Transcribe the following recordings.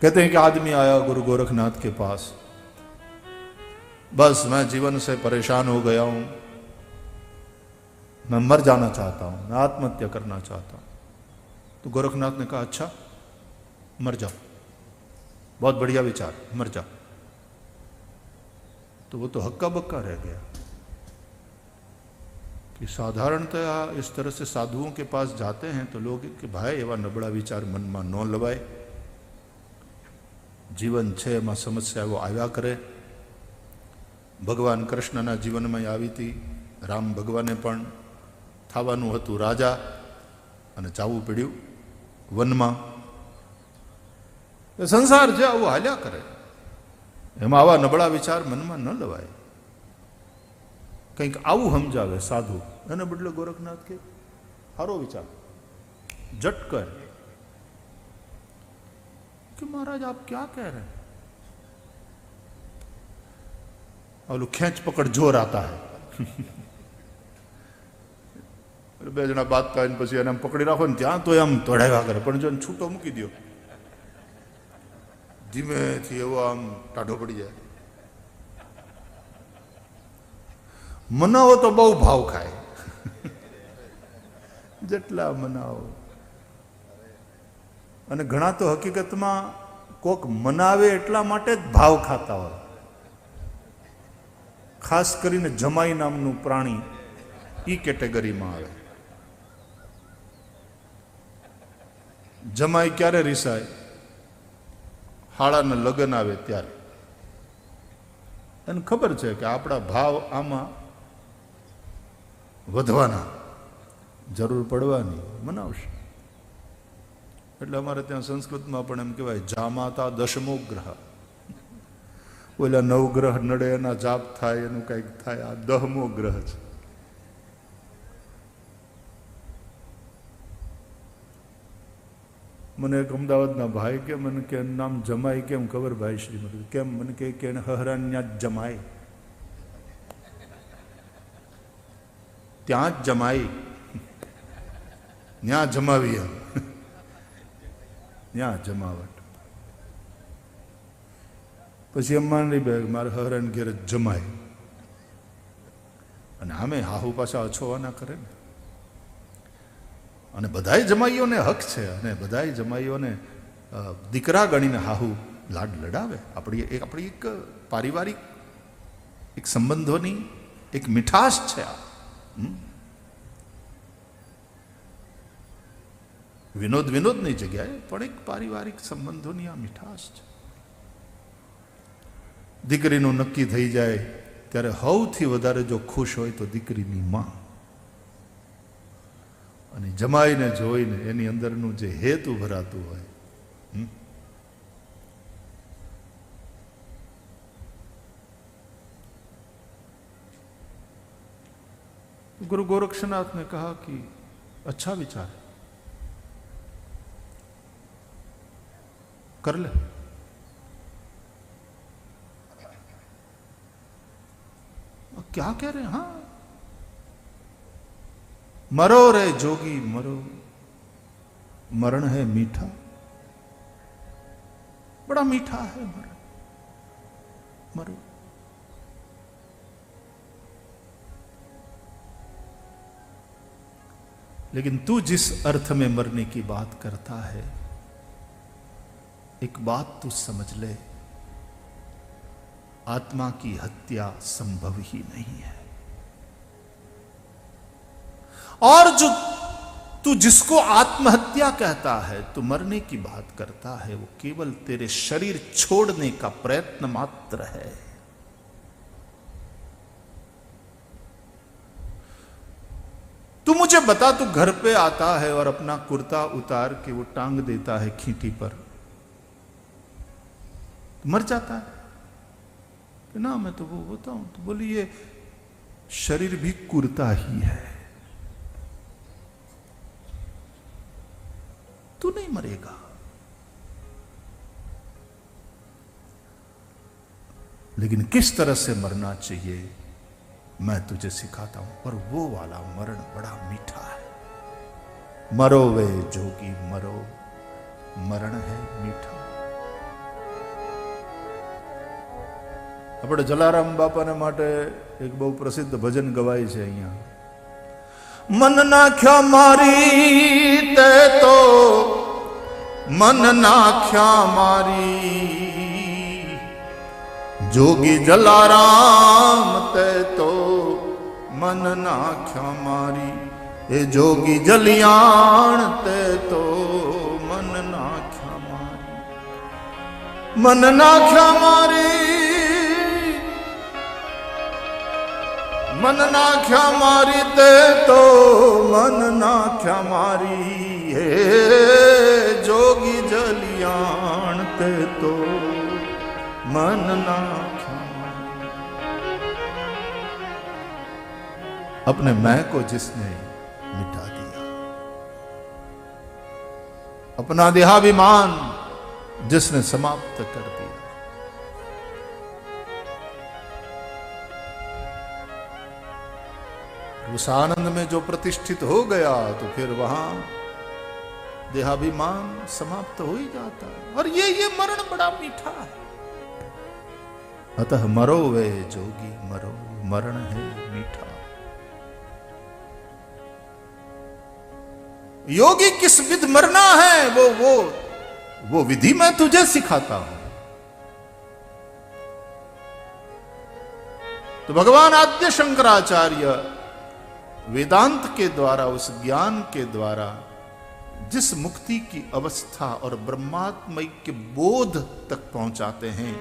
कहते हैं कि आदमी आया गुरु गोरखनाथ के पास, बस मैं जीवन से परेशान हो गया हूं, मैं मर जाना चाहता हूं, मैं आत्महत्या करना चाहता हूं। तो गोरखनाथ ने कहा अच्छा मर जाओ, बहुत बढ़िया विचार, मर जाओ। तो वो तो हक्का बक्का रह गया कि साधारणतः इस तरह से साधुओं के पास जाते हैं तो लोग कि भाई एवा नबड़ा विचार मन में न लवाय, जीवन छे एमां समस्याओं आव्या करे। भगवान कृष्णना जीवन में आई थी, राम भगवाने पण थावानुं हतुं राजा अने जावुं पड्युं वनमां। संसार जे आवुं हाल्या करे एमां आवा नबळा विचार मन में न लवाय। कंईक आवुं समजावे साधु, एने बदले गोरखनाथ के हारो विचार जट कर कि महाराज आप क्या कह रहे हैं। ओलू खेच पकड़ जोर आता है बे जना बात करीने पछी एने पकड़ी राखो ने त्यां तो आम तोड़ाव्या करे, पण जो छूटो मूकी दो धीमेथी एवो आम टाढो पड़ी जाए। मनावो तो बहु भाव खाए जेटला मनावो। अने घणा तो हकीकत में कोक मनावे एटला माटे ज भाव खाता होय। खास करीने जमाई नामनुं प्राणी ई केटेगरी में आवे। जमाई क्यारे रिसाय, हाळाना लग्न आवे त्यारे। एने खबर छे कि आपड़ा भाव आमां वधवाना, जरूर पड़वानी, मनावशे। એટલે અમારે ત્યાં સંસ્કૃતમાં પણ એમ કહેવાય જામાતા દશમો ગ્રહ, ઓલા નવગ્રહ નડે એના જાપ થાય એનું કંઈક થાય, આ 10મો ગ્રહ છે। મને એક અમદાવાદના ભાઈ કે મને કે એનું નામ જમાઈ કેમ ખબર ભાઈ શ્રીમતી કેમ, મને કે એને હહરાન્યા જ જમાય, ત્યાં જ જમાઈ, ત્યાં જમાવી એમ, ત્યાં જમાવટ। પછી એમ માની બે મારે હરણ ઘેર જમાય, અને આમે હાહુ પાછા અછોવાના કરે ને। અને બધાય જમાઈઓને હક છે, અને બધાય જમાઈઓને દીકરા ગણીને હાહુ લાડ લડાવે। આપણી એક પારિવારિક એક સંબંધોની એક મીઠાશ છે આ। વિનોદ વિનોદની જગ્યાએ પણ એક પારિવારિક સંબંધોની આ મીઠાશ છે। દીકરીનું નક્કી થઈ જાય ત્યારે સૌથી વધારે જો ખુશ હોય તો દીકરીની માં, અને જમાઈને જોઈને એની અંદરનું જે હેત ઉભરાતું હોય। गुरु गोरक्षनाथ ने कहा कि अच्छा विचार है, कर ले। क्या कह रहे हैं? हाँ, मरो रे जोगी मरो, मरण है मीठा, बड़ा मीठा है मरण, मरो। लेकिन तू जिस अर्थ में मरने की बात करता है, एक बात तू समझ ले, आत्मा की हत्या संभव ही नहीं है। और जो तू जिसको आत्महत्या कहता है, तू मरने की बात करता है, वो केवल तेरे शरीर छोड़ने का प्रयत्न मात्र है। तू मुझे बता, तू घर पे आता है और अपना कुर्ता उतार के वो टांग देता है खींटी पर, मर जाता है कि ना मैं तो वो होता हूं। तो बोली ये शरीर भी कुर्ता ही है, तू नहीं मरेगा। लेकिन किस तरह से मरना चाहिए मैं तुझे सिखाता हूं, पर वो वाला मरण बड़ा मीठा है। मरो वे जोगी मरो, मरण है मीठा। આપણે જલારામ બાપાને માટે એક બહુ પ્રસિદ્ધ ભજન ગવાય છે અહીંયા. મન નાખ્યા મારી તે તો મન નાખ્યા મારી, જોગી જલારામ તે તો મન નાખ્યા મારી, એ જોગી જલિયાણ તે તો મન નાખ્યા મારી, મન નાખ્યા મારી, મન નાખ્યા મારી તે તો મન નાખ્યા મારી, હે જોગી જલિયાણ તે તો મન નાખ્યા મારી. अपने मैं को जिसने मिटा दिया, अपना देहाभिमान जिसने समाप्त कर दिया, उस आनंद में जो प्रतिष्ठित हो गया तो फिर वहां देहाभिमान समाप्त हो ही जाता है. और ये मरण बड़ा मीठा है. अतः मरो वे जोगी मरो, मरण है मीठा. योगी किस विध मरना है वो विधि मैं तुझे सिखाता हूं. तो भगवान आद्य शंकराचार्य वेदांत के द्वारा, उस ज्ञान के द्वारा जिस मुक्ति की अवस्था और ब्रह्मात्मय के बोध तक पहुंचाते हैं,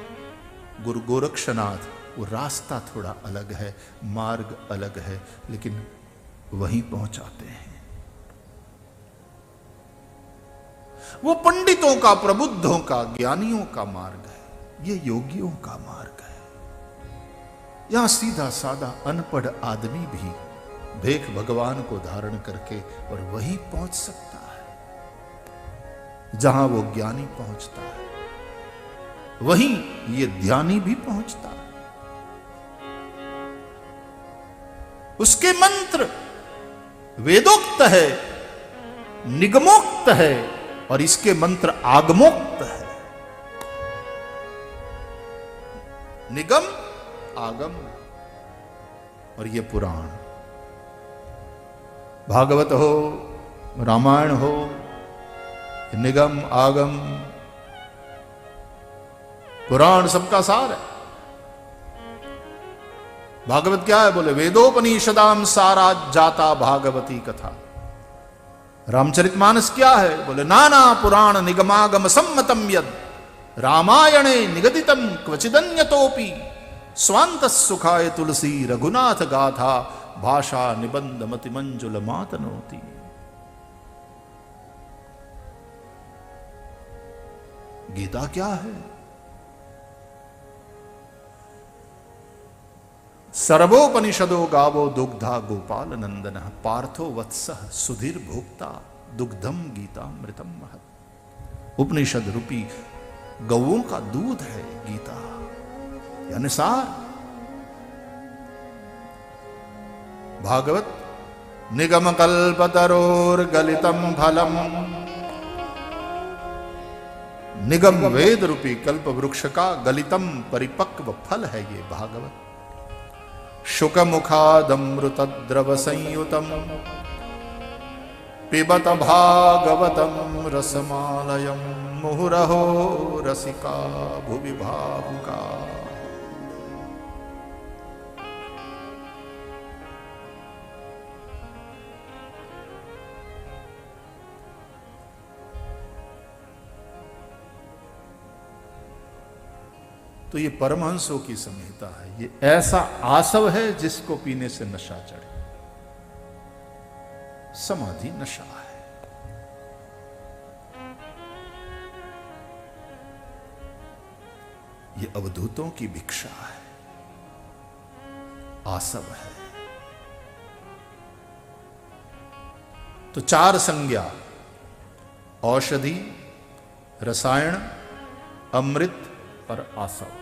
गुरु गोरक्षनाथ वो रास्ता थोड़ा अलग है, मार्ग अलग है, लेकिन वहीं पहुंचाते हैं. वो पंडितों का, प्रबुद्धों का, ज्ञानियों का मार्ग है, ये योगियों का मार्ग है. यहां सीधा साधा अनपढ़ आदमी भी भेख भगवान को धारण करके और वहीं पहुंच सकता है जहां वो ज्ञानी पहुंचता है, वहीं ये ध्यानी भी पहुंचता है. उसके मंत्र वेदोक्त है, निगमोक्त है, और इसके मंत्र आगमोक्त है. निगम आगम और ये पुराण, भागवत हो, रामायण हो, निगम आगम पुराण सबका सार है. भागवत क्या है? बोले वेदोपनिषदाम सारा जाता भागवती कथा. रामचरितमानस क्या है? बोले नाना पुराण निगमागम सम्मतम यद रामायणे निगदितम क्वचिदन्यतोपि स्वांत सुखाय तुलसी रघुनाथ गाथा भाषा निबंध मति मंजुल मातनोति. गीता क्या है? सर्वोपनिषदो गावो दुग्धा गोपाल नंदन पार्थो वत्सः सुधीर भोक्ता दुग्धम गीतामृतम महत्. उपनिषद रूपी गौओं का दूध है गीता, यानी सार. भागवत निगम कल्पतरोर गलितम फलम, निगम वेद रूपी कल्प वृक्ष का गलितम परिपक्व फल है ये भागवत. शुक मुखादमृत द्रव संयुतम पिबत भागवतम रसमालयम मुहुरहो रसिका भुवि भावुका. तो ये परमहंसों की संहिता है. ये ऐसा आसव है जिसको पीने से नशा चढ़े. समाधि नशा है. ये अवधूतों की भिक्षा है, आसव है. तो चार संज्ञा, औषधि, रसायन, अमृत और आसव.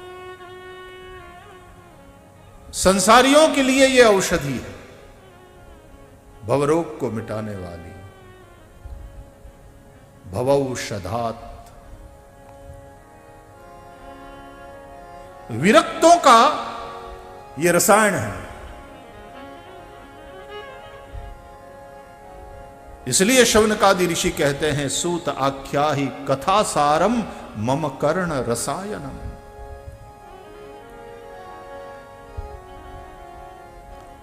संसारियों के लिए यह औषधि है, भवरोग को मिटाने वाली. भवौषधात् विरक्तों का ये रसायन है। इसलिए शौनकादि ऋषि कहते हैं सूत आख्या ही कथा सारम मम कर्ण रसायनम।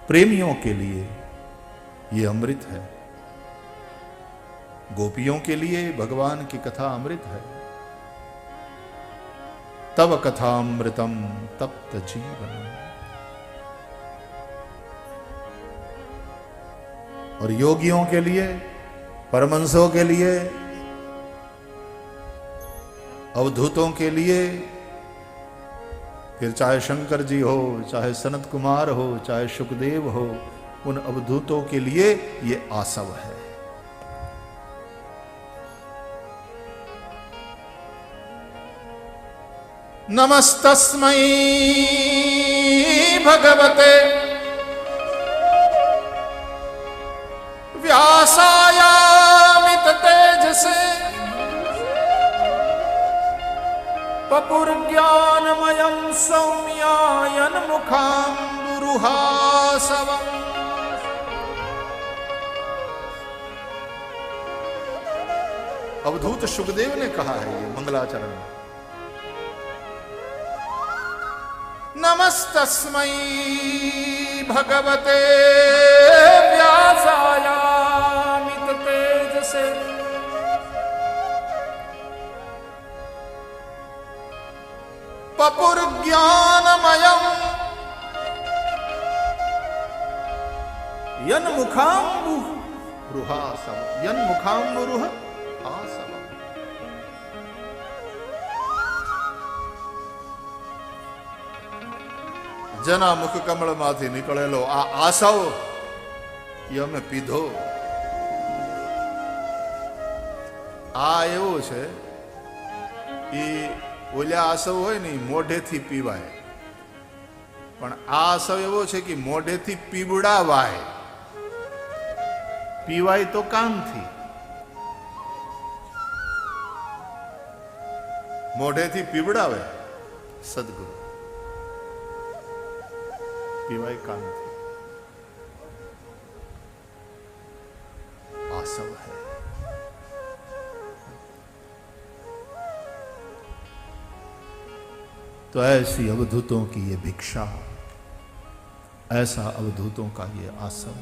प्रेमियों के लिए ये अमृत है, गोपियों के लिए भगवान की कथा अमृत है। तब कथामृतम तप्त जीवनम। और योगियों के लिए, परमहंसों के लिए, अवधूतों के लिए, फिर चाहे शंकर जी हो, चाहे सनत कुमार हो, चाहे सुखदेव हो, उन अवधूतों के लिए ये आसव है। नमस्तस्मै भगवते व्यासायामित तेजसे पपुर्ज्ञानमयं सौम्यायन मुखाम्बुरुहासवम्। अवधूत सुखदेव ने कहा है ये मंगलाचरण में। नमस्तस्मै भगवते व्यासायामित तेजसे पपुर्ज्ञानमयं यन्मुखाम्बुरुहासवम्। यन्मुखाम्बुरुह आसवम्। જેના મુખ કમળમાંથી નીકળેલો આ આસવ એ અમે પીધો। આ એવો છે એ ઓલા આસવ હોય ને મોઢેથી પીવાય, પણ આ આસવ એવો છે કે મોઢેથી પીવડાવાય। પીવાય તો કાનથી, મોઢેથી પીવડાવે સદગુરુ, पीवाय कांति। आसव है। तो ऐसी अवधूतों की ये भिक्षा, ऐसा अवधूतों का ये आसव।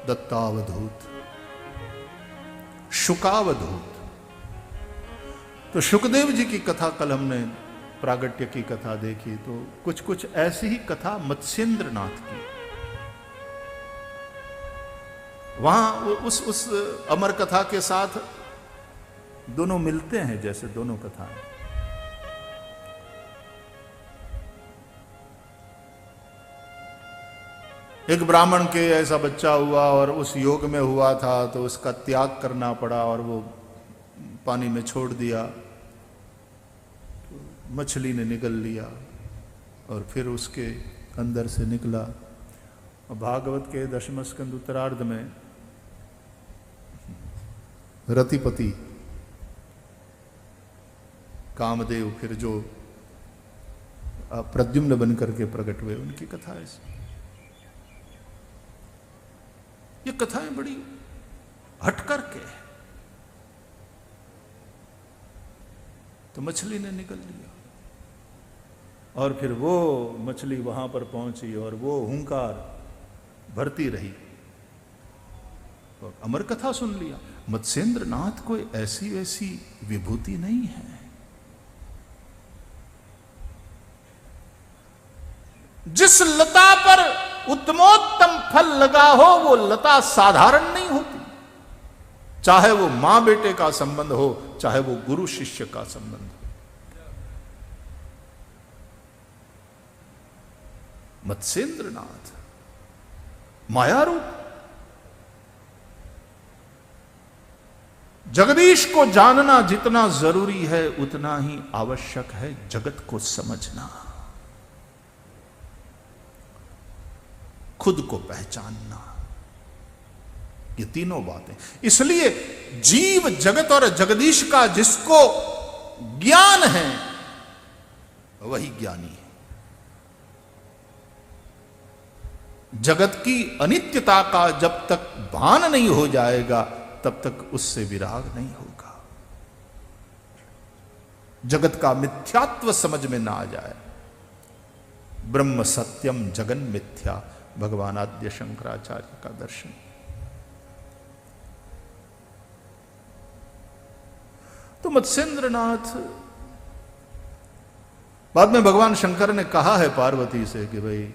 दत्तावधूत, शुकावधूत। तो सुखदेव जी की कथा कल हमने प्रागट्य की कथा देखी, तो कुछ कुछ ऐसी ही कथा मत्स्येंद्र नाथ की। वहां उस अमर कथा के साथ दोनों मिलते हैं, जैसे दोनों कथाएं। एक ब्राह्मण के ऐसा बच्चा हुआ और उस योग में हुआ था, तो उसका त्याग करना पड़ा और वो पानी में छोड़ दिया। मछली ने निगल लिया और फिर उसके अंदर से निकला। भागवत के 10वें स्कंद उत्तरार्ध में रतिपति कामदेव फिर जो प्रद्युम्न बन करके प्रकट हुए, उनकी कथा है। ये कथाएं बड़ी हट करके, तो मछली ने निकल लिया और फिर वो मछली वहां पर पहुंची और वो हुंकार भरती रही और अमर कथा सुन लिया। मत्स्येंद्र नाथ कोई ऐसी वैसी विभूति नहीं है। जिस लता पर उत्तमोत्तम फल लगा हो, वो लता साधारण नहीं होती। चाहे वो मां बेटे का संबंध हो, चाहे वो गुरु शिष्य का संबंध हो। मत्स्येंद्र नाथ मायारूप। जगदीश को जानना जितना जरूरी है, उतना ही आवश्यक है जगत को समझना, खुद को पहचानना। ये तीनों बातें। इसलिए जीव जगत और जगदीश का जिसको ज्ञान है वही ज्ञानी है। जगत की अनित्यता का जब तक भान नहीं हो जाएगा तब तक उससे विराग नहीं होगा। जगत का मिथ्यात्व समझ में ना आ जाए। ब्रह्म सत्यम जगन मिथ्या, भगवान आद्य शंकराचार्य का दर्शन। तो मत्स्येंद्रनाथ, बाद में भगवान शंकर ने कहा है पार्वती से कि भाई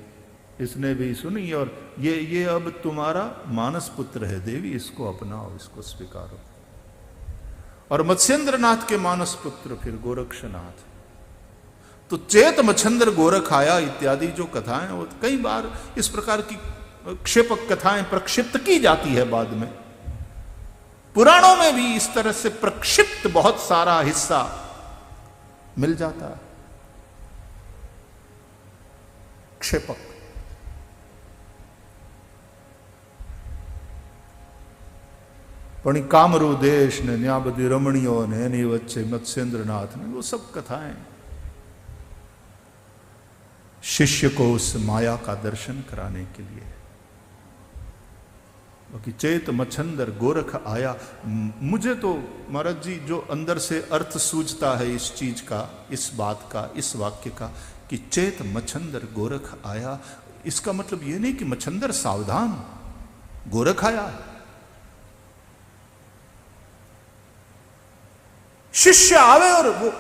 इसने भी सुनी और ये अब तुम्हारा मानस पुत्र है देवी, इसको अपनाओ, इसको स्वीकारो। और मत्स्येंद्रनाथ के मानस पुत्र फिर गोरक्षनाथ। तो चेत मच्छंदर गोरख आया इत्यादि जो कथाएं, वो कई बार इस प्रकार की क्षेपक कथाएं प्रक्षिप्त की जाती है। बाद में पुराणों में भी इस तरह से प्रक्षिप्त बहुत सारा हिस्सा मिल जाता है। क्षेपक पण कामरू देश ने न्या बधी रमणीओ ने एनी वच्चे मत्स्येंद्रनाथ ने, वो सब कथाएं शिष्य को उस माया का दर्शन कराने के लिए। बाकी चेत मच्छंदर गोरख आया। मुझे तो महाराज जी जो अंदर से अर्थ सूझता है इस चीज का, इस बात का, इस वाक्य का कि चेत मच्छंदर गोरख आया, इसका मतलब यह नहीं कि मच्छंदर सावधान, गोरख आया। शिष्य आवे और वो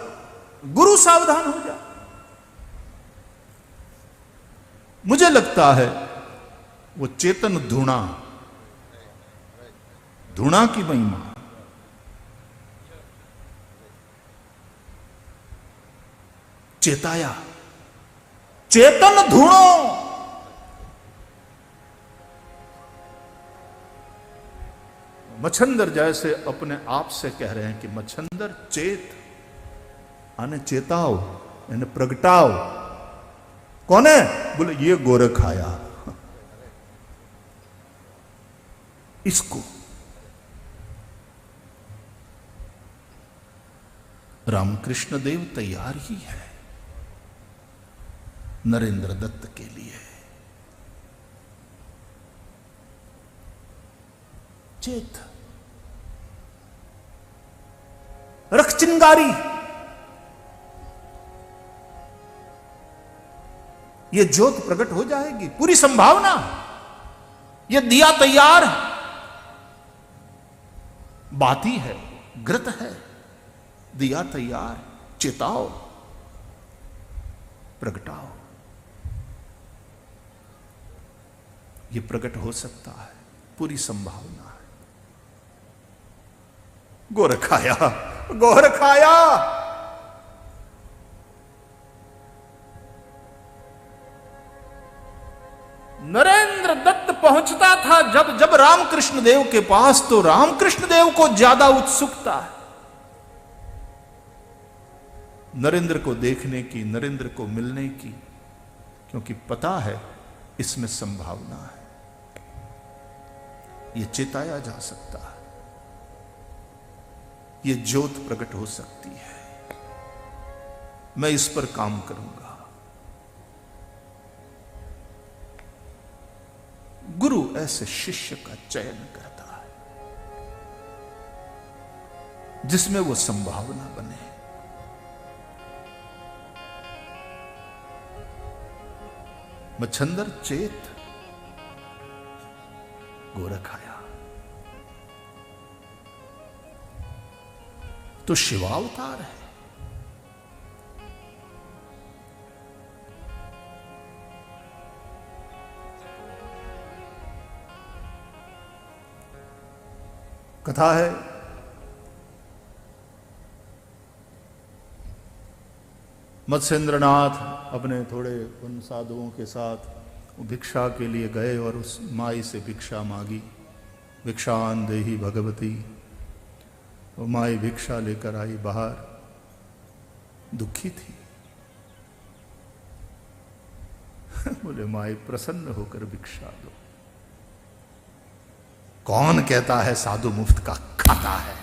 गुरु सावधान हो जाए। मुझे लगता है वो चेतन धुणा, धुणा की महिमा, चेताया, चेतन धुणो। मच्छंदर जैसे अपने आप से कह रहे हैं कि मच्छंदर चेत, आने चेताओ, इन्हें प्रगटाओ। कौन है? बोले ये गोरख आया। इसको रामकृष्ण देव तैयार ही है नरेंद्र दत्त के लिए। चेत, रख चिंगारी, ये ज्योत प्रकट हो जाएगी, पूरी संभावना। ये दिया तैयार है, बाती है, घृत है, दिया तैयार, चेताओ, प्रगटाओ। ये प्रकट हो सकता है, पूरी संभावना है। गोरख आया, गोरख आया। नरेंद्र दत्त पहुंचता था जब जब रामकृष्ण देव के पास, तो रामकृष्ण देव को ज्यादा उत्सुकता है नरेंद्र को देखने की, नरेंद्र को मिलने की, क्योंकि पता है इसमें संभावना है, यह चेताया जा सकता है, यह ज्योत प्रकट हो सकती है। मैं इस पर काम करूंगा। गुरु ऐसे शिष्य का चयन करता है जिसमें वो संभावना बने। मच्छंदर चेत, गोरख आया। तो शिवावतार है। कथा है मत्स्येंद्रनाथ अपने थोड़े उन साधुओं के साथ भिक्षा के लिए गए और उस माई से भिक्षा मांगी। भिक्षान देही भगवती। वो माई भिक्षा लेकर आई बाहर, दुखी थी। बोले माई प्रसन्न होकर भिक्षा दो। कौन कहता है साधु मुफ्त का खाता है।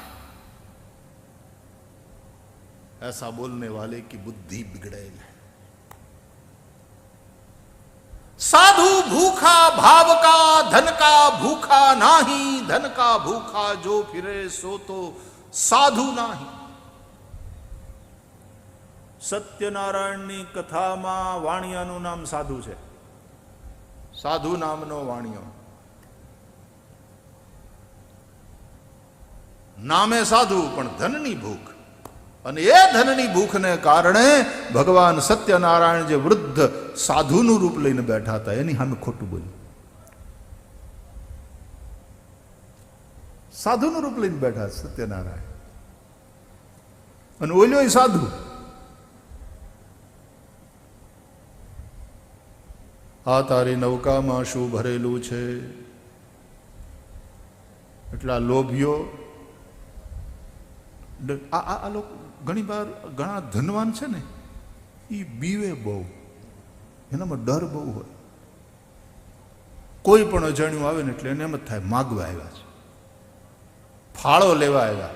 ऐसा बोलने वाले की बुद्धि बिगड़ेल है। साधु भूखा भाव का, धन का भूखा नाही, धन का भूखा जो फिरे सो तो साधु नाही। સત્યનારાયણની કથામાં વાણિયાનું નામ સાધુ છે. સાધુ નામનો વાણિયો, નામે સાધુ પણ ધનની ભૂખ, અને એ ધનની ભૂખને કારણે ભગવાન સત્યનારાયણ જે વૃદ્ધ સાધુનું રૂપ લઈને બેઠા હતા એની સામે ખોટું બોલ્યું. સાધુનું રૂપ લઈને બેઠા સત્યનારાયણ, અને ઓલ્યો સાધુ. આ તારી નૌકામાં શું ભરેલું છે? એટલા લોભીઓ આ લોકો ઘણી વાર ઘણા ધનવાન છે ને, એ બીવે બહુ, એનામાં ડર બહુ હોય. કોઈ પણ અજાણ્યું આવે ને એટલે એને એમ જ થાય માગવા આવ્યા છે, ફાળો લેવા આવ્યા.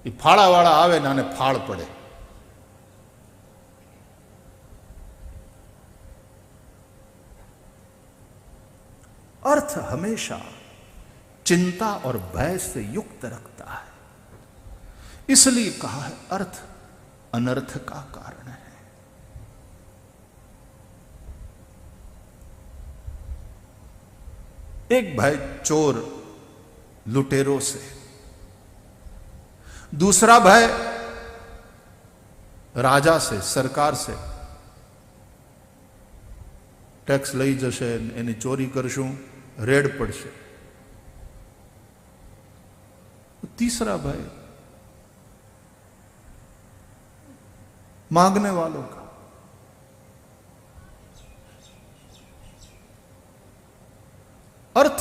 એ ફાળાવાળા આવે ને આને ફાળ પડે. अर्थ हमेशा चिंता और भय से युक्त रखता है, इसलिए कहा है अर्थ अनर्थ का कारण है. एक भाई चोर लुटेरों से, दूसरा भाई राजा से, सरकार से ટેક્સ લઈ જશે, એની ચોરી કરશું, રેડ પડશે. तीसरा भाई मांगने वालों का. अर्थ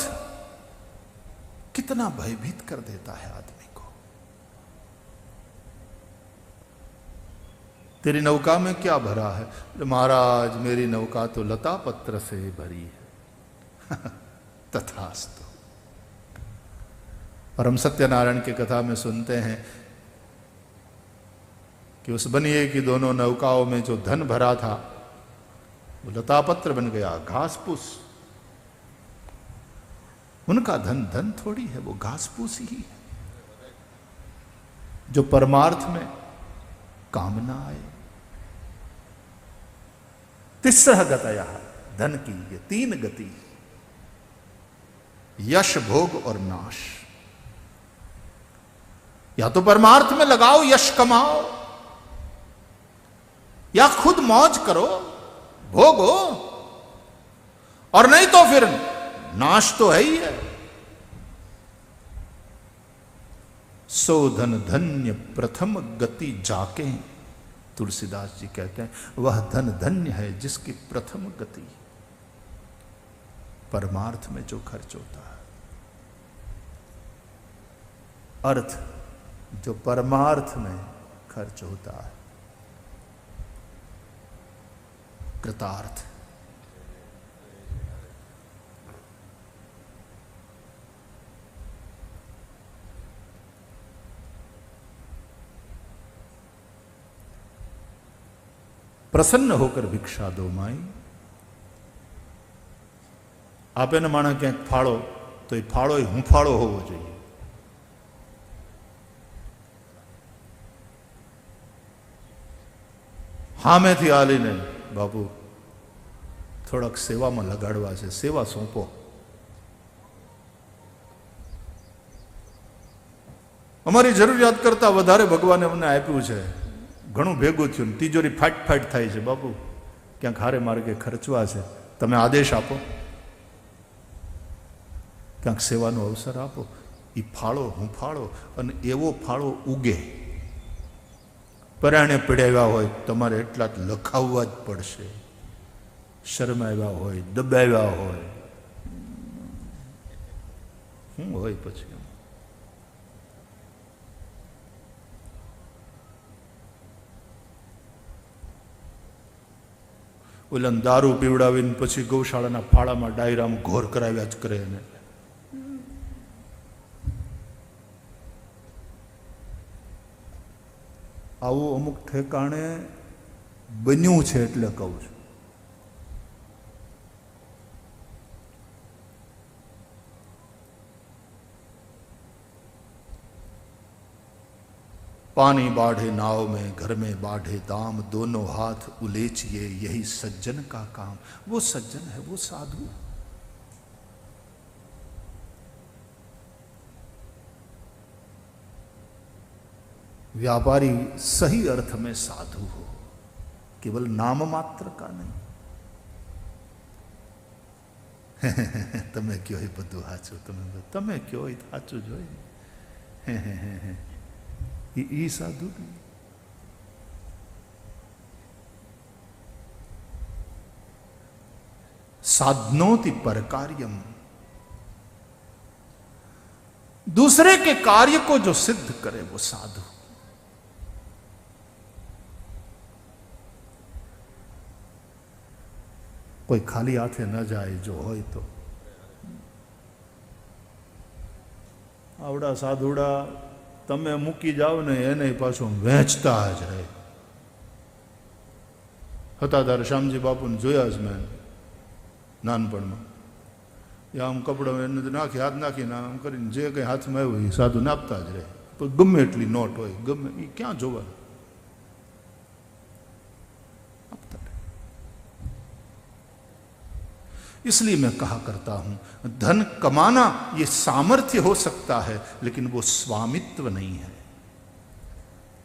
कितना भयभीत कर देता है आदमी को. तेरी नौका में क्या भरा है? महाराज मेरी नौका तो लता पत्र से भरी है. तथास्तु. और हम सत्यनारायण की कथा में सुनते हैं कि उस बनिए की दोनों नौकाओं में जो धन भरा था वो लता पत्र बन गया, घास फूस. उनका धन धन थोड़ी है, वो घास फूस ही है जो परमार्थ में काम ना आए. तिस्रह गतया, धन की ये तीन गति, यश, भोग और नाश. या तो परमार्थ में लगाओ, यश कमाओ, या खुद मौज करो, भोगो, और नहीं तो फिर नाश तो है ही है. सो धन धन्य प्रथम गति जाके, तुलसीदास जी कहते हैं वह धन धन्य है जिसकी प्रथम गति परमार्थ में जो खर्च होता है. अर्थ जो परमार्थ में खर्च होता है, कृतार्थ. प्रसन्न होकर भिक्षा दो माई. आपे ने माना क्या फाड़ो तो ये फाड़ो हुंफाड़ो होवो જોઈએ. હામેથી આલીને બાપુ થોડાક સેવામાં લગાડવા છે, સેવા સોંપો. અમારી જરૂરિયાત કરતા વધારે ભગવાને અમને આપ્યું છે, ઘણું ભેગું થયું, તિજોરી ફાટ ફાટ થાય છે. બાપુ ક્યાંક હારે માર્ગે ખર્ચવા છે, તમે આદેશ આપો, ક્યાંક સેવાનો અવસર આપો. એ ફાળો હુંફાળો, અને એવો ફાળો ઉગે. પરાણે પીડાવ્યા હોય તમારે એટલા જ લખાવવા જ પડશે. શરમાવ્યા હોય, દબાવ્યા હોય, શું હોય પછી? ઓલા દારૂ પીવડાવીને પછી ગૌશાળાના ફાળામાં ડાયરામાં ઘોર કરાવ્યા જ કરે. એને આવું અમુક ઠેકાણે બન્યું છે એટલે કહું છું. पानी बाढ़े नाव में घर में बाढ़े दाम दोनों हाथ उलेचिए यही सज्जन का काम. वो सज्जन है, वो साधु. व्यापारी सही अर्थ में साधु हो, केवल नाम मात्र का नहीं. તમે કયો એ બધું સાચું, તમે કયો એ સાચું જ હોય. એ સાધુ નહીં. साधनोति पर कार्यम, दूसरे के कार्य को जो सिद्ध करे वो साधु. कोई खाली हाथे न जाए जो होय तो. आवड़ा साधुड़ा તમે મૂકી જાઓ ને એને પાછું વહેંચતા જ રહે. હતા તારે શ્યામજી બાપુને જોયા જ મેં નાનપણમાં. એ આમ કપડાં એને નાખી હાથ નાખીને આમ કરીને જે કંઈ હાથમાં આવ્યું એ સાધુ નાપતા જ રહે. પણ ગમે એટલી નોટ હોય, ગમે એ ક્યાં જોવા, આપતા રહે. इसलिए मैं कहा करता हूं धन कमाना ये सामर्थ्य हो सकता है लेकिन वो स्वामित्व नहीं है.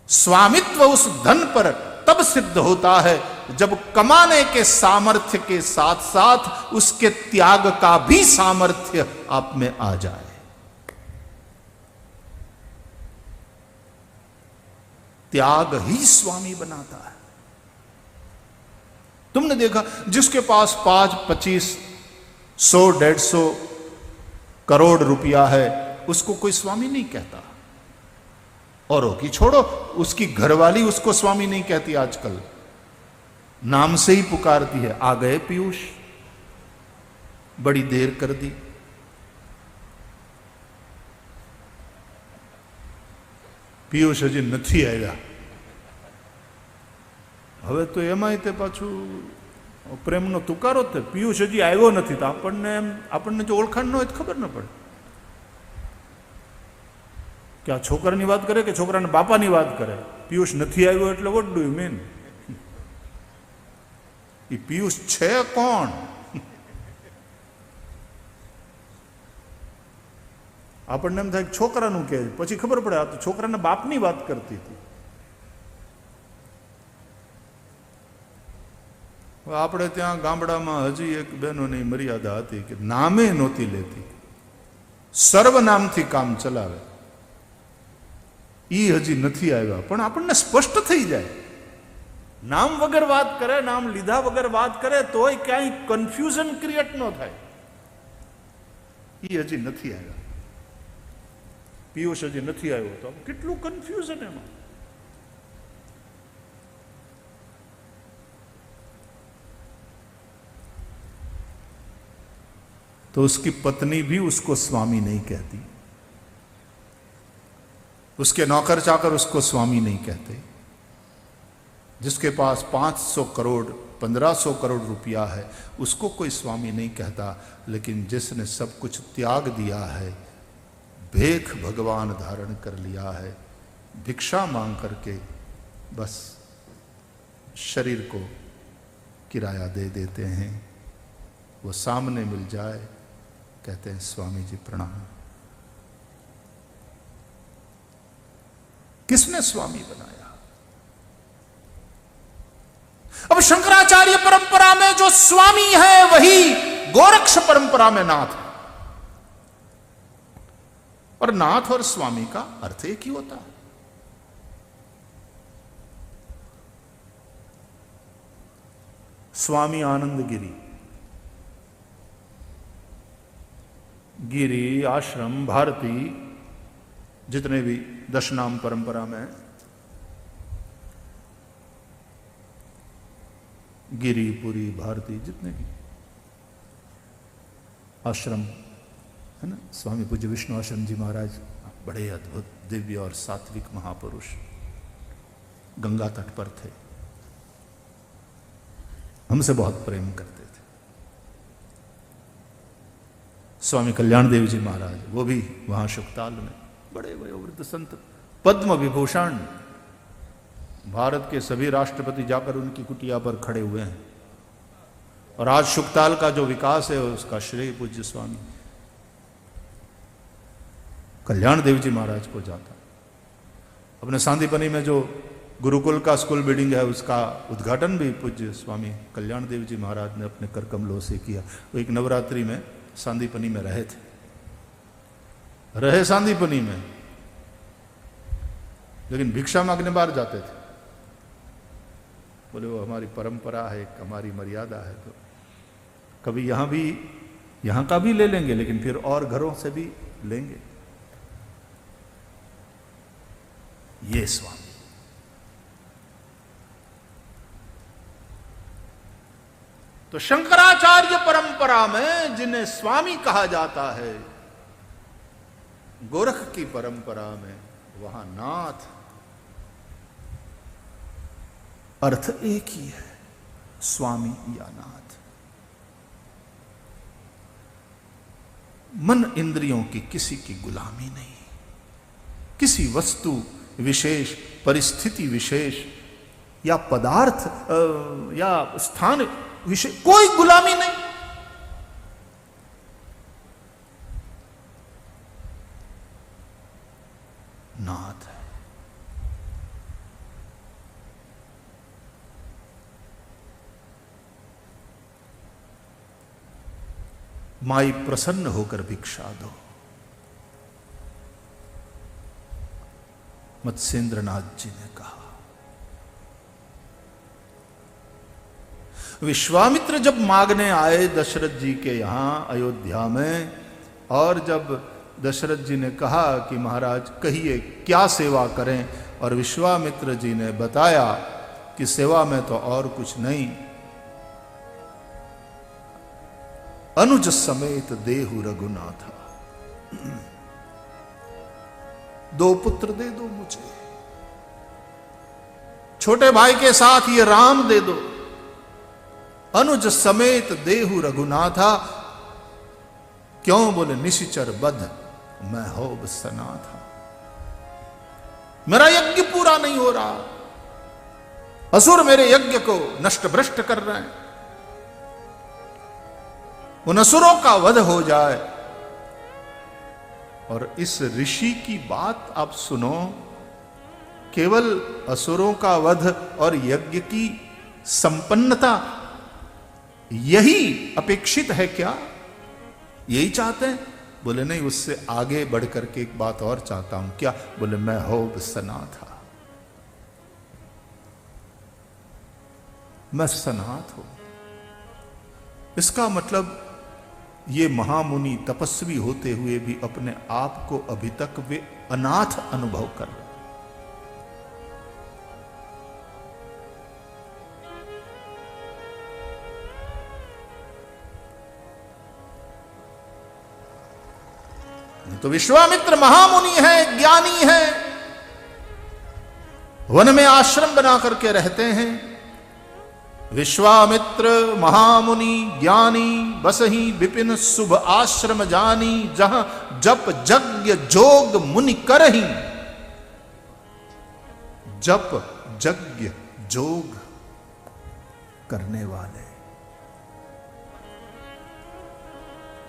स्वामित्व उस धन पर तब सिद्ध होता है जब कमाने के सामर्थ्य के साथ साथ उसके त्याग का भी सामर्थ्य आप में आ जाए. त्याग ही स्वामी बनाता है. तुमने देखा जिसके पास 5, 25, 100, 150 करोड़ रुपया है उसको कोई स्वामी नहीं कहता. औरों की छोड़ो, उसकी घरवाली उसको स्वामी नहीं कहती. आजकल नाम से ही पुकारती है. आ गए पीयूष, बड़ी देर कर दी. पीयूष हजी નથી આવ્યા. હવે તો એમાંય તે પાછું પ્રેમનો તુકારો જ. પિયુષ હજી આવ્યો નથી તો આપણને જો ઓળખાણ ન હોય તો ખબર ન પડે કે આ છોકરાની વાત કરે કે છોકરાના બાપાની વાત કરે. પિયુષ નથી આવ્યો એટલે વોટ ડુ યુ મીન? એ પિયુષ છે કોણ? આપણને એમ થાય છોકરાનું કહે, પછી ખબર પડે આ તો છોકરાના બાપની વાત કરતી હતી. આપણે ત્યાં ગામડામાં હજી એક બહેનોની મર્યાદા હતી કે નામે નહોતી લેતી, સર્વનામથી કામ ચલાવે. એ હજી નથી આવ્યા પણ આપણને સ્પષ્ટ થઈ જાય. નામ વગર વાત કરે, નામ લીધા વગર વાત કરે તોય ક્યાંય કન્ફ્યુઝન ક્રિએટ ન થાય. એ હજી નથી આવ્યા. પિયુષ હજી નથી આવ્યો તો કેટલું કન્ફ્યુઝન એમાં. तो उसकी पत्नी भी उसको स्वामी नहीं कहती, उसके नौकर चाकर उसको स्वामी नहीं कहते. जिसके पास 500 करोड़ 1500 करोड़ रुपया है उसको कोई स्वामी नहीं कहता. लेकिन जिसने सब कुछ त्याग दिया है, भेख भगवान धारण कर लिया है, भिक्षा मांग करके बस शरीर को किराया दे देते हैं, वो सामने मिल जाए कहते हैं स्वामी जी प्रणाम. किसने स्वामी बनाया? अब शंकराचार्य परंपरा में जो स्वामी है वही गोरक्ष परंपरा में नाथ है. और नाथ और स्वामी का अर्थ एक ही होता है. स्वामी आनंद गिरी, गिरी आश्रम भारती जितने भी दशनाम परंपरा में गिरी पुरी भारती जितने भी आश्रम है ना, स्वामी पूज्य विष्णु आश्रम जी महाराज बड़े अद्भुत दिव्य और सात्विक महापुरुष. गंगा तट पर थे, हमसे बहुत प्रेम करते थे। स्वामी कल्याण देव जी महाराज, वो भी वहां शुकताल में बड़े वयोवृद्ध संत, पद्म विभूषण, भारत के सभी राष्ट्रपति जाकर उनकी कुटिया पर खड़े हुए हैं। और आज शुकताल का जो विकास है उसका श्रेय पूज्य स्वामी कल्याण देव जी महाराज को जाता। अपने सांदीपनी में जो गुरुकुल का स्कूल बिल्डिंग है उसका उद्घाटन भी पूज्य स्वामी कल्याण देव जी महाराज ने अपने कर कमलों से किया। वो एक नवरात्रि में सांदीपनी में रहे सांदीपनी में, लेकिन भिक्षा मांगने बाहर जाते थे। बोले वो हमारी परंपरा है, एक हमारी मर्यादा है, तो कभी यहां का भी ले लेंगे, लेकिन फिर और घरों से भी लेंगे। ये स्वामी तो शंकराचार्य परंपरा में जिन्हें स्वामी कहा जाता है, गोरख की परंपरा में वहां नाथ, अर्थ एक ही है, स्वामी या नाथ। मन इंद्रियों की किसी की गुलामी नहीं, किसी वस्तु विशेष, परिस्थिति विशेष या पदार्थ या स्थान विशेष, कोई गुलामी नहीं। नाथ है। माई प्रसन्न होकर भिक्षा दो। मत्स्येंद्रनाथ जी ने कहा। विश्वामित्र जब मांगने आए दशरथ जी के यहां अयोध्या में, और जब दशरथ जी ने कहा कि महाराज कहिए क्या सेवा करें, और विश्वामित्र जी ने बताया कि सेवा में तो और कुछ नहीं, अनुज समेत देहु रघुनाथा, 2 पुत्र दे दो मुझे, छोटे भाई के साथ ये राम दे दो, अनुज समेत देहु रघुनाथा। क्यों? बोले निशिचर बध मैं होब सना था, मेरा यज्ञ पूरा नहीं हो रहा, असुर मेरे यज्ञ को नष्ट भ्रष्ट कर रहे हैं, उन असुरों का वध हो जाए। और इस ऋषि की बात आप सुनो, केवल असुरों का वध और यज्ञ की संपन्नता यही अपेक्षित है क्या? यही चाहते हैं? बोले नहीं, उससे आगे बढ़कर के एक बात और चाहता हूं। क्या? बोले मैं होब सना था, मैं सनाथ हूं। इसका मतलब ये महामुनि तपस्वी होते हुए भी अपने आप को अभी तक वे अनाथ अनुभव कर रहे। तो विश्वामित्र महामुनि है, ज्ञानी है, वन में आश्रम बना करके रहते हैं। विश्वामित्र महामुनि ज्ञानी, बसही विपिन शुभ आश्रम जानी, जहां जप यज्ञ जोग मुनि करही। जप यज्ञ जोग करने वाले,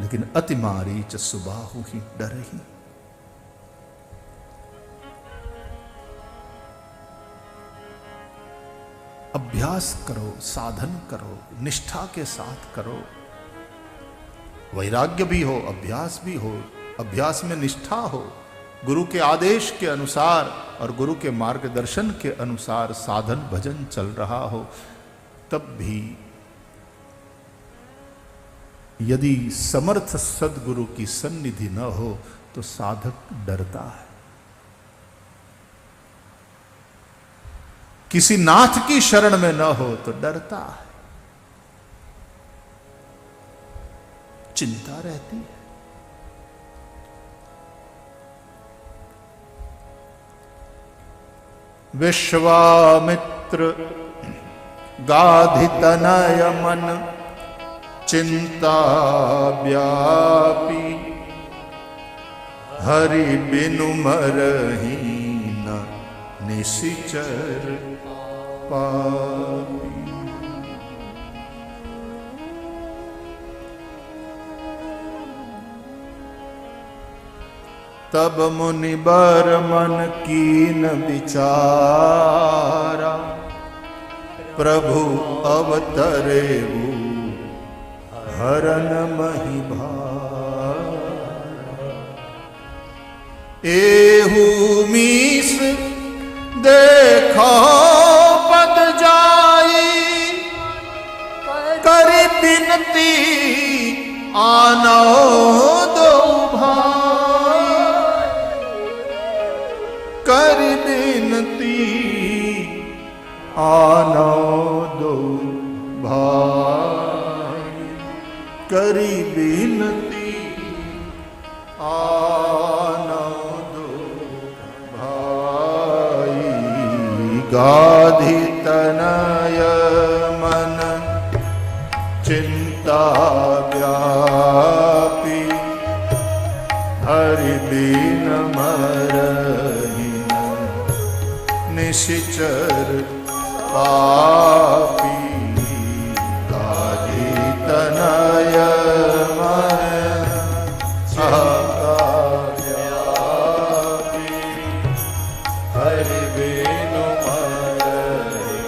लेकिन अति मारीच सुबाहु ही डरही। अभ्यास करो, साधन करो, निष्ठा के साथ करो। वैराग्य भी हो, अभ्यास भी हो, अभ्यास में निष्ठा हो, गुरु के आदेश के अनुसार और गुरु के मार्गदर्शन के अनुसार साधन भजन चल रहा हो, तब भी यदि समर्थ सद्गुरु की सन्निधि न हो तो साधक डरता है। किसी नाथ की शरण में न हो तो डरता है, चिंता रहती है। विश्वामित्र गाधितनय मन चिंता व्यापी, हरि बिनु मरहि न निशिचर पापी। तब मुनि बर मन कीन विचारा, प्रभु अवतरेऊ हरन मही भारा। एहू मीस देखो पद जाई, कर बिनती आनो दो भाई। कर बिनती आनो दो भाई। करी बिनती आनो दो भाई। गाधी तनय मन चिंता व्यापी, हरि बिन मरहि निशिचर पापी। गाधी तनय मन चिंता व्यापी, हरि बिन मरहि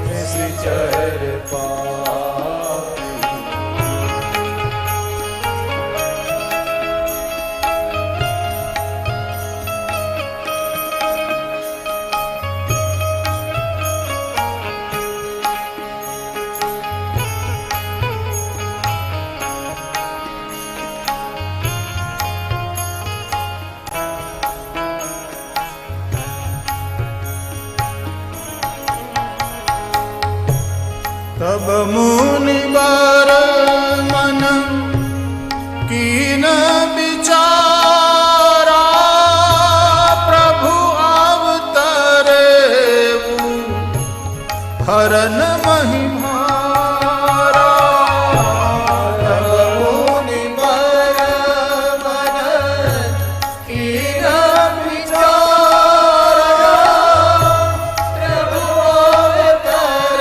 निशिचर पापी। तब मुनि बर मन कीन विचारा, प्रभु अवतरेऊ हरन मही भारा। तब मुनि बर मन कीन विचारा, प्रभु अवतरेऊ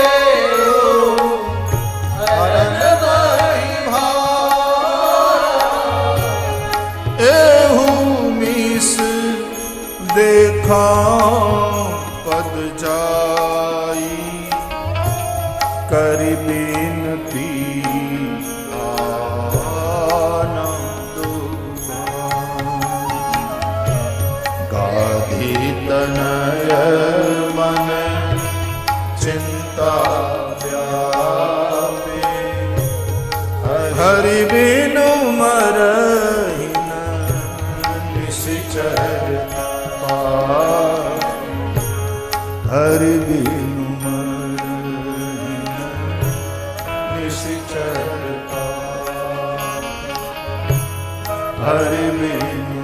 हरन मही भारा। एहू मीस देखा पद जाई, करि बिनती आना दो भाई। गाधी तनय मन चिंता व्यापी, हरि बिनु मरहि न निशिचर पापी। हरि बिनु मरहि न निशिचर पापी। हरि बिनु